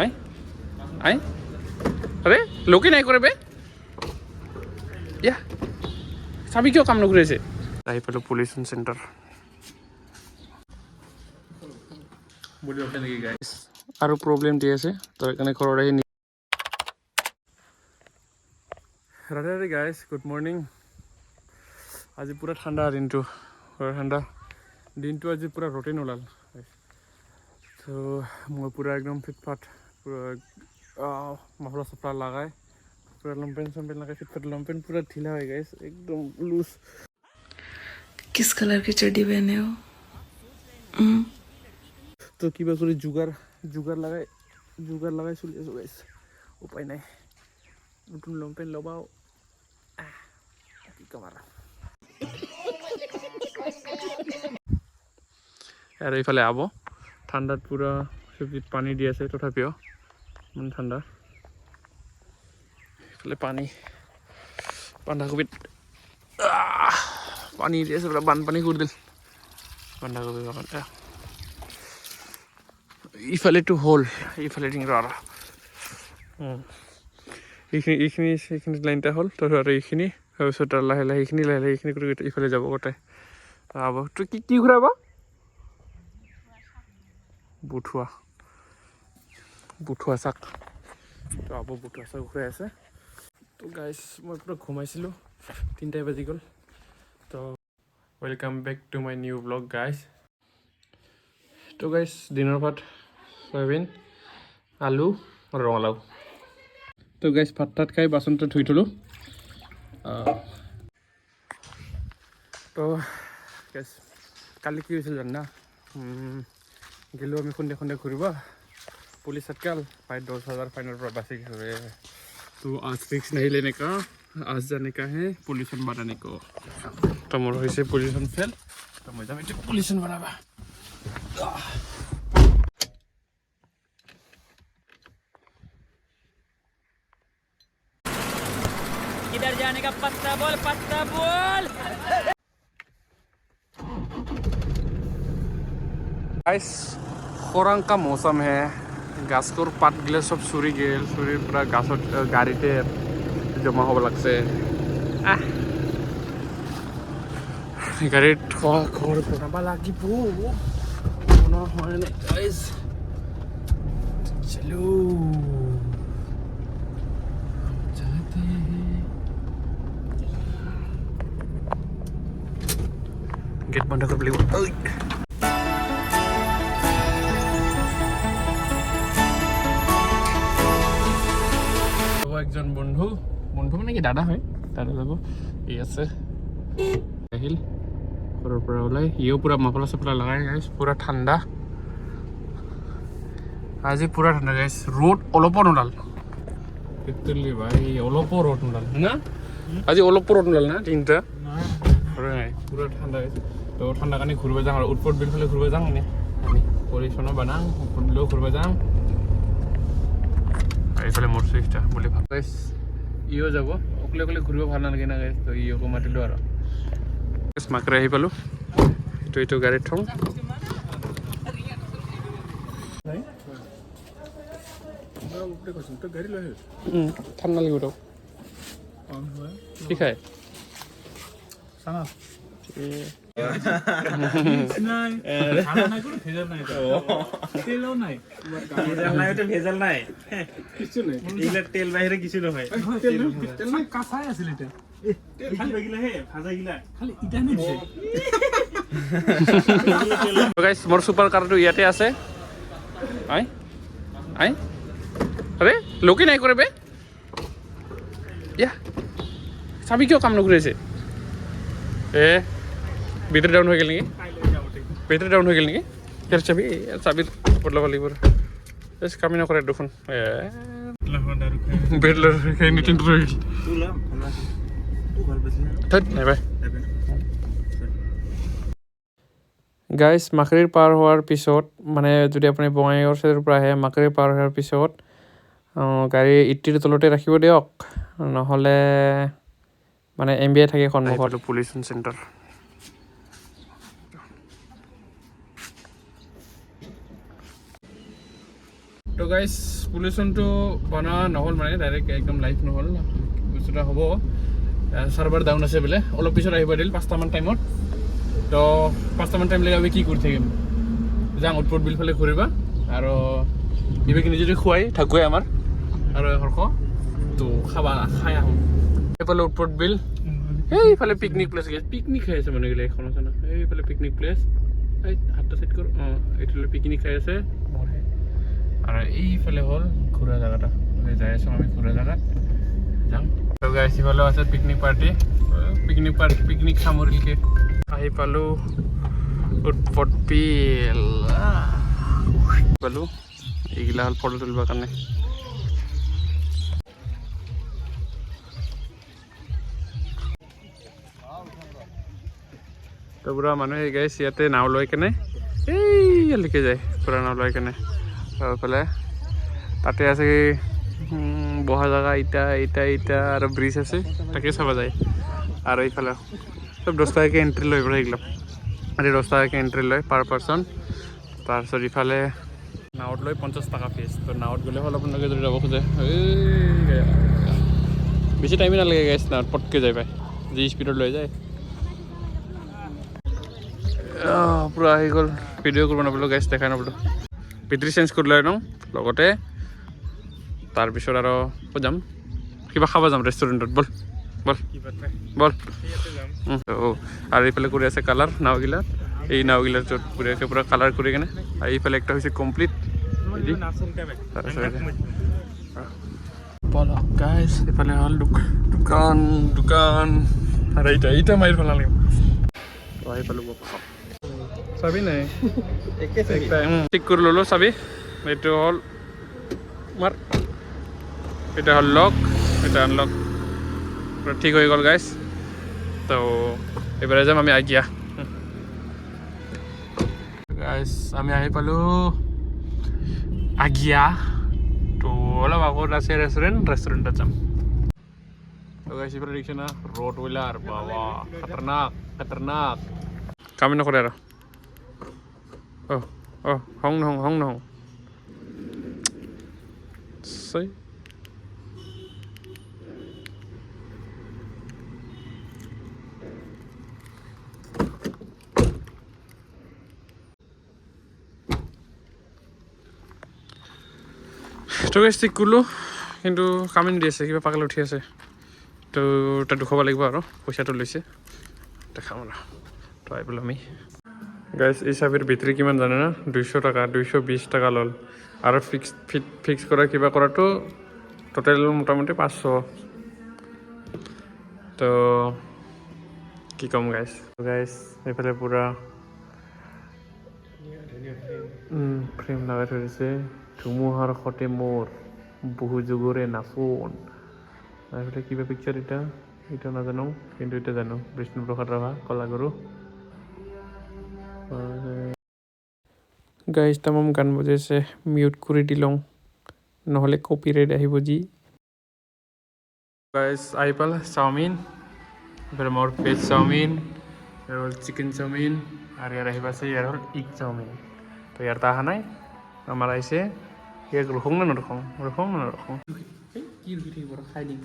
আই আই আৰে লোকে নাই কৰে বে ইয়া চাবি কিয় কাম নকৰি আছে আহি পালোঁ পলিউশ্যন চেণ্টাৰ আৰু প্ৰব্লেম দি আছে তাৰ কাৰণে ঘৰত আহি Radhe Radhe guys good morning আজি পুৰা ঠাণ্ডা দিনটো পুৰা ঠাণ্ডা দিনটো আজি পুৰা ৰ'টেই নোলাল তো মই পুৰা একদম ফিটফাট পুৰা মাফলা চাফলা লগাই পুৰা লংপেণ্ট চংপেণ্ট লগাই ফিটফাট লংপেণ্ট পুৰা ঢিলা হৈ গাইজ একদম লুজ किस कलर की चड्डी पहने हो তো কিবা কৰি যোগাৰ লগাই চলি আছোঁ গাইজ উপায় নাই নতুন লংপেণ্ট লবাও কি ক'ম আৰু এইফালে আব ঠাণ্ডাত পুৰা চব্জিত পানী দি আছে তথাপিও ইমান ঠাণ্ডা এইফালে পানী বন্ধাকবিত পানী দি আছে পুৰা বানপানী কৰি দিল বন্ধাকবি বাগান ইফালেতো হ'ল ইফালে ডিঙৰ আৰু এইখিনি লাইনটা হ'ল তাৰপিছত আৰু এইখিনি তাৰপিছত আৰু লাহে লাহে এইখিনি কৰি ইফালে যাব গোটাই আব তই কি ঘূৰাব বুঠুৱা চাক তো আব বুঠুৱা চাক ঘূৰাই আছে তো গাইজ মই পুৰা ঘুমাইছিলোঁ 3টা বাজি গ'ল তো welcome back to my new blog guys তো গাইজ দিনৰ ভাত চয়াবিন আলু আৰু ৰঙালাও তো গাইজ ভাত তাত খাই বাচনটো ধুই থলোঁ তো গাইজ কালি কি হৈছিল জানা গেলোঁ আমি সন্ধিয়া ঘূৰিব পুলিচ আটকাল 10,000 फाइनल पर बासी हुए तो आज फिक्स नहीं लेने का आज जाने का है पोल्यूशन बढ़ाने को तो मोर होइसे पोल्यूशन फेल तो मैं जाम पोल्यूशन बढ़ावा किधर जाने का पत्ता बोल गाइस खरां का मौसम है গাছৰ পাতগিলা চব চুৰি গেল চুৰিৰ পৰা গাছত গাড়ীতে জমা হ'ব লাগছে গাড়ীত ঘৰ বনাব লাগিব বনোৱা হোৱা নাই গাইজ চলো গেট বন্ধ কৰিব লাগিব একজন বন্ধু মানে কি দাদা হয় দাদা যাব এই আছে আহিল ঘৰৰ পৰা ওলাই ইও পুৰা মাফলা চাফলা লগাই গাইছ পুৰা ঠাণ্ডা আজি পুৰা ঠাণ্ডা গাইছ ৰ'দ অলপো নোলাল একচুৱেলি ভাই অলপো ৰ'দ নোলাল না আজি অলপো ৰ'দ নোলাল না তিনিটা নাই পুৰা ঠাণ্ডা গাইছ তো ঠাণ্ডা কাৰণে ঘূৰিব যাওঁ আৰু উৎপত বিল ফালে ঘূৰিব যাওঁ এনে আমি পৰিচন্ন বানাং উৎপত বিলেও ঘূৰিব যাওঁ এইফালে মোৰ সুইচটা বুলি ভাব গাইছ ইও যাব অকলে ঘূৰিব ভাল নালাগে না গাইছ তো ইওকো মাতিলোঁ আৰু মাকৰে আহি পালোঁ এইটো গাড়ীত থওঁ ঠাণ্ডা লাগিব তোক কি খায় ভেজাল নাই তেল বাহিৰে কিছু নহয় মোৰ ছুপাৰ কাৰটো ইয়াতে আছে আৰে লোকে নাই কৰে বে ইয়া চাবি কিয় কাম নকৰি আছে বেটাৰী ডাউন হৈ গ'ল নেকি চাবি বদলাব লাগিব কামি নকৰে দেখোন গাইজ মাকৰিৰ পাৰ হোৱাৰ পিছত মানে যদি আপুনি বঙাইগাঁৱৰ ছাইডৰ পৰা আহে মাকৰিৰ পাৰ হোৱাৰ পিছত গাড়ী ইটিৰ তলতে ৰাখিব দিয়ক নহ'লে মানে MBI থাকে সন্মুখত পলিউশ্যন চেণ্টাৰ তো গাইজ পলিউশ্যনটো বনা নহ'ল মানে ডাইৰেক্ট একদম লাইভ নহ'ল বস্তুটা হ'ব চাৰ্ভাৰ ডাউন আছে বোলে অলপ পিছত আহিব দিল 5টামান টাইমত তো 5টামান টাইমলৈকে আমি কি কৰি থাকিম যাওঁ উৎপত বিল ফালে ঘূৰিবা আৰু কিবাকিনি যদি খুৱাই থাকোৱে আমাৰ আৰু সৰখ তো খাই আহোঁ এইফালে উৎপত বিল এইফালে পিকনিক প্লেচ পিকনিক খাই আছে মানুহগিলা এখন আছে না এইফালে পিকনিক প্লেচ এই হাতটা চাইড কৰ এইটো পিকনিক খাই আছে আৰু এইফালে হ'ল ঘূৰা জেগাটা যাই আছোঁ আমি ঘূৰা জেগাত যাম আৰু গাইছ ইফালেও আছে পিকনিক পাৰ্টি পিকনিক সামৰিলকৈ আহি পালোঁ উৎপত বিল পালোঁ এইগিলা হ'ল ফটো তুলিবৰ কাৰণে তো পুৰা মানুহে গাইছ ইয়াতে নাও লৈ কেনে এইলৈকে যায় পুৰা নাও লৈ কেনে আৰু এইফালে তাতে আছে বহা জেগা ইটা আৰু ব্ৰিজ আছে তাকে চাব যায় আৰু এইফালে চব 10 টকাকৈ এণ্ট্ৰি লৈ পেলাই এইগিলা আৰু 10 টকাকৈ এণ্ট্ৰি লয় পাৰ পাৰ্চন তাৰপিছত ইফালে নাৱত লৈ 50 টকা ফিজ তো নাৱত গ'লে হ'ল আপোনালোকে যদি যাব খোজে বেছি টাইমে নালাগে গাইছ নাৱত পটকৈ যায় পায় যি স্পীডত লৈ যায় পুৰা আহি গ'ল ভিডিঅ' কৰিব নাপালোঁ গাইছ দেখাই নাপালোঁ বেটেৰী চেঞ্জ কৰি লৈ লওঁ লগতে তাৰপিছত আৰু ক'ত যাম কিবা খাব যাম ৰেষ্টুৰেণ্টত বল আৰু এইফালে কৰি আছে কালাৰ নাওগিলা এই নাওগিলাৰ য'ত পুৰা কালাৰ কৰি কেনে আৰু এইফালে একটা হৈছে কমপ্লিট গাইছ এইফালে হ'ল দোকান আৰু এইটা মাৰি ভাল নালাগিব আহি পালোঁ চাবি নাই ঠিক কৰি ল'লোঁ চাবি এইটো হ'ল মাৰ এটা হ'ল লক এটা আনলক ঠিক হৈ গ'ল গাইছ তো এইবাৰে যাম আমি আগিয়া গাইছ আমি আহি পালোঁ আগিয়া তো অলপ আগত আছে ৰেষ্টুৰেণ্টত যাম তো গাইছ এইফালে দেখিছে না ৰ'ড হুইলাৰ বাবা খাতাৰনাক কামে নকৰে আৰু হং নহওঁ চাই তো গাইছ ঠিক কৰিলোঁ কিন্তু কামে নিদি আছে কিবা পাগল উঠি আছে তো তাত দুখাব লাগিব আৰু পইচাটো লৈছে দেখাম আৰু তো আহি পেলাই আমি গাইছ এই চাবিৰ বেটেৰী কিমান জানে না 200 টকা 220 টকা ল'ল আৰু ফিক্স কৰা কিবা কৰাটো টোটেল মোটামুটি 500 তো কি ক'ম গাইছ এইফালে পুৰা ফ্ৰেম লগাই থৈ দিছে ধুমুহাৰ সতে মোৰ বহু যুগৰে নাচোন এইফালে কিবা পিকচাৰ এটা নাজানো কিন্তু এটা জানো বিষ্ণুপ্ৰসাদ ৰাভা কলাগুৰু গাইছ তামাম গান বজাইছে মিউট কৰি দিলওঁ নহ'লে কপিৰাইট আহিব যি গাইছ আহি পাল চাওমিন এফালে মোৰ ভেজ চাওমিন ইয়াৰ হ'ল চিকেন চাওমিন আৰু ইয়াৰ আহি পাইছে ইয়াৰ হ'ল ইগ চাওমিন তো ইয়াৰ অহা নাই আমাৰ আহিছে ইয়াক ৰখোঁ নে নৰখোঁ কি ৰখি থাকিব খাই দিম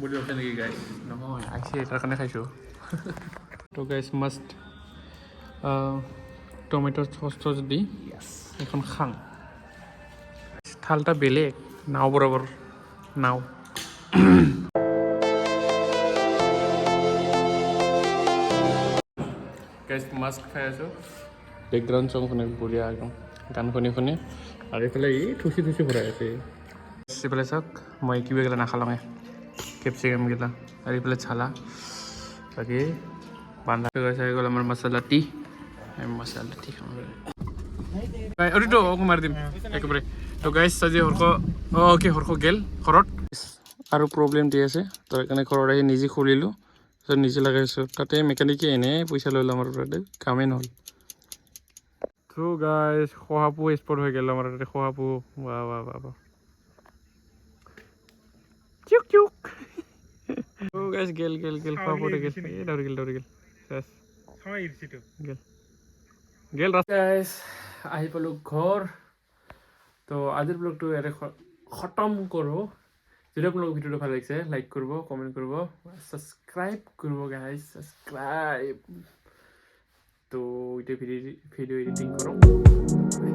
বুলি ভাবিছে নেকি গাইছ নহয় আহিছে তাৰ কাৰণে খাইছোঁ তো গাইছ মাষ্ট টমেটো চচ দি এখন খাং থালটা বেলেগ নাও বরাবর নাও গাইছ মাছ খাই আছোঁ বেকগ্ৰাউণ্ড চং শুনে বঢ়িয়া একদম গান শুনি আৰু এইফালে এই থুচি ভৰাই আছে এইফালে চাওক মই কিবাগিলা নাখালাঙে কেপচিকামগিলা আৰু এইফালে চালা বাকী বান্ধা গাইছ আহি গ'ল আমাৰ মছলা টি খাম অৰিটো মাৰি দিম একেবাৰে তো গাইছ আজি হৰ্ষ গেল ঘৰত আৰু প্ৰব্লেম দি আছে তো সেইকাৰণে ঘৰত আহি নিজে খুলিলোঁ তাৰপিছত নিজে লগাইছোঁ তাতে মেকানিকে এনেই পইচা লৈ ল'ম আৰু তাতে কামেই নহ'ল তো গাইছ শহাপু স্পট হৈ গ'ল আমাৰ তাতে শহাপু বাহ চুক তো গাইছ গেল শহাপু দৌৰি গেল গেল গাইছ আহি পালোঁ ঘৰ তো আজিৰ ব্লগটো ইয়াতে খতম কৰোঁ যদি আপোনালোকৰ ভিডিঅ'টো ভাল লাগিছে লাইক কৰিব কমেণ্ট কৰিব ছাবস্ক্ৰাইব কৰিব গাইজ ছাবস্ক্ৰাইব তো এতিয়া ভিডিঅ' এডিটিং কৰোঁ